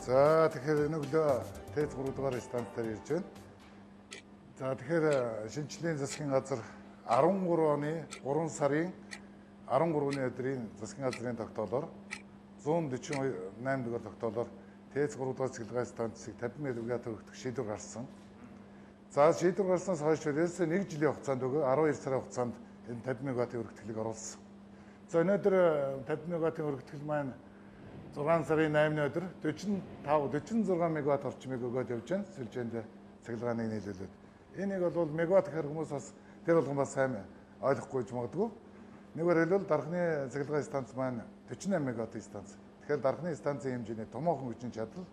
За тэгэхээр энэ өглөө ТЭЦ 3 дугаар станц дээр ирж байна. За тэгэхээр шинжлэлийн засгийн газар 13 оны 3 сарын 13-ны өдрийн засгийн газрын тогтоолоор 148 дугаар тогтоолоор ТЭЦ 3 дугаар цэглэгээ станцыг 50 мегаватт өргөх шийдвэр гарсан. За шийдвэр гарснаас хойш ерөөсөө 1 жилийн хугацаанд өгөө 12 сарын хугацаанд энэ 50 мегаваттын өргөтгөлийг оруулсан. За өнөөдөр 50 мегаваттын өргөтгөл маань 6 сарын 8-ны өдөр 46 мегаватт орчмыг өгөөд явж байна. Сүлжээнд цэглэгааныг нийлүүлээд. Энийг бол мегаватт гэхэр хүмүүс бас тэр болгон бас сайн ойлгохгүй ч магадгүй. Нэгээр хэлбэл дархны цэглэгээ станц маань 48 мегаваттын станц. Тэгэхээр дархны станцын хэмжээний томоохон хүчин чадал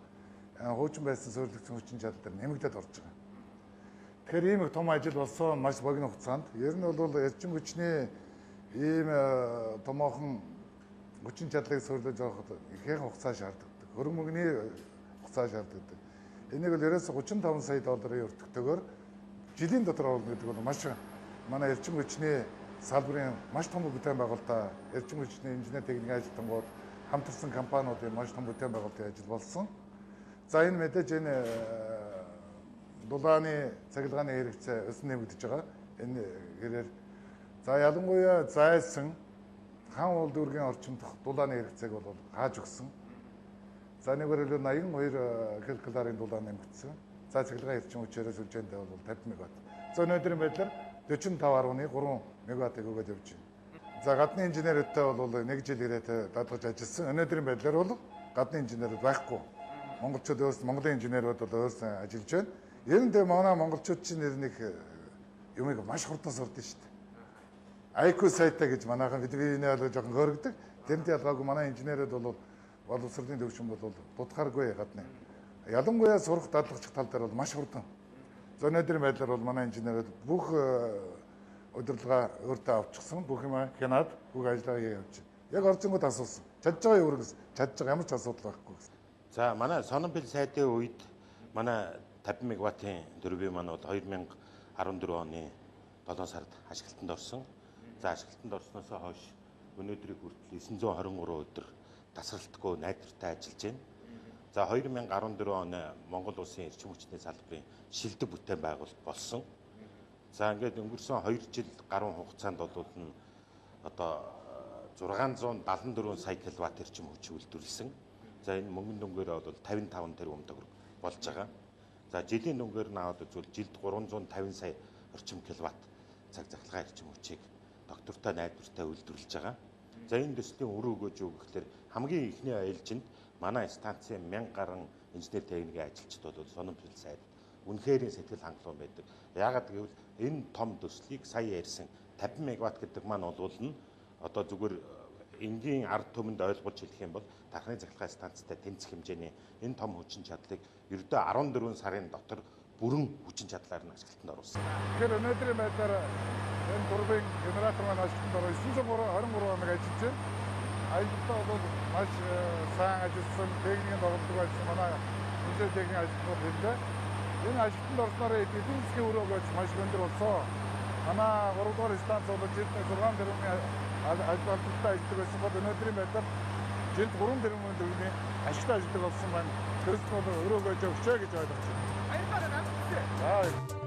хуучин байсан суурилсан хүчин чадал дээр нэмэгдээд орж байгаа. Тэгэхээр ийм их том ажил болсон маш богино хугацаанд. Ер нь бол эрчим хүчний ийм томоохон хүчин чадлыг суурилж авахд ихэнх хугацаа шаарддаг. Хөрөнгө мөнгөний хугацаа шаарддаг. Энийг бол ерөөсө 35 сая долларын өртөгтэйгээр жилийн дотор оруулах гэдэг бол маш манай эрчим хүчний салбарын маш том бүтээн байгуулалт, эрчим хүчний инженер техникийн ажилтнууд хамтарсан компаниудын маш том бүтээн байгуулалтын ажил болсон. За энэ мэдээж энэ дулааны цахилгааны хэрэгцээ өсөн нэмэгдэж байгаа. Энэ хэрээр за ялангуяа зайсан хан уул дүүргийн орчимдох дулааны хэрэгцээг бол хааж өгсөн. За нэгээр хэлбэл 82 килокалорийн дулаан нэмэгдсэн. За цахилгаан эрчим хүчээрээ сүлжээндээ бол 50 мегаватт. За өнөөдрийн байдлаар 45.3 мегаваттыг өгөөд явж байна. За гадны инженерүүдтэй бол 1 жил ирээд дадлгаж ажилласан. Өнөөдрийн байдлаар бол гадны инженерүүд байхгүй. Монголчууд өөрсдөө Монголын инженерүүд бол өөрсдөө ажиллаж байна. Ер нь манай монголчууд чинь нэг юмыг маш хурдан сурдаг шүү дээ. IQ сайтай гэж манайхан бидний бол жоохон хөөргөдөг. Тэрнтэй ялгаагүй манай инженерүүд бол боловсролын төвшин бол дутгааргүй гадны. Ялангуяа сурах дадлагч тал дээр бол маш хурдан. За өнөөдрийн байдлаар бол манай инженерүүд бүх удирдлага өөртөө авчихсан. Бүх юм хянаад бүх ажиллагаа явуулж байна. Яг оржингууд асуусан. Чадж байгаа юу гэсэн. Чадж байгаа ямар ч асуудал байхгүй гэсэн. За манай Сононбил сайдын үед манай 50 мегаваттын дөрвийн маань бол 2014 оны 7 сард ашиглалтанд орсон. За ашиглалтанд орсноос хойш өнөөдрийг хүртэл 923 өдөр тасралтгүй найдвартай ажиллаж байна. За 2014 оны Монгол улсын эрчим хүчний салбарын шилдэг бүтээн байгуулалт болсон. За ингээд өнгөрсөн 2 жил гаруй хугацаанд бол одоо 674 сая киловатт эрчим хүч үйлдвэрлэсэн. За энэ мөнгөн дүнгээр бол 55 тэрбум төгрөг болж байгаа. За жилийн дүнгээр нь аваад үзвэл жилд 350 сая орчим киловатт цаг захлагаа эрчим хүчийг доктортой найдвартай үйлдвэрлэж байгаа. За энэ төслийн үр өгөөж юу гэхээр хамгийн ихний айлжинд манай станцын 1000 гаруй инженер техникийн ажилчид бол Сононбил сайд үнэхээр сэтгэл хангалуун байдаг. Яагаад гэвэл энэ том төслийг сая ярьсан 50 мегаватт гэдэг маань бол одоо зүгээр энгийн ард түмэнд ойлгуулж хэлэх юм бол дархны цахилгаан станцтай тэнцэх хэмжээний энэ том хүчин чадлыг ердөө 14 сарын дотор бүрэн хүчин чадлаар нь ашиглалтанд оруулсан. Тэгэхээр өнөөдрийн байдлаар энэ турбин генератор маань ашиглалтанд ороо 923 хоног ажиллаж байна. Ажилтнаа бол маш сайн ажилласан, техникийн тоглолтог ажилласан манай инженер техникийн ажилтнууд хэллээ. Энэ ажилтнанд орсноор эдийн засгийн үр өгөөж маш өндөр болсон. Манай 3 дугаар станц бол жилд 6 тэрбумын ажиллалттай ажилладаг байсан бол өнөөдрийн байдлаар жилд 3 тэрбумын төгрөгийн ашигтай ажилладаг болсон байна. Тэрс бол өрөөгөөж өгчөө гэж ойлгож байна. Баярлалаа.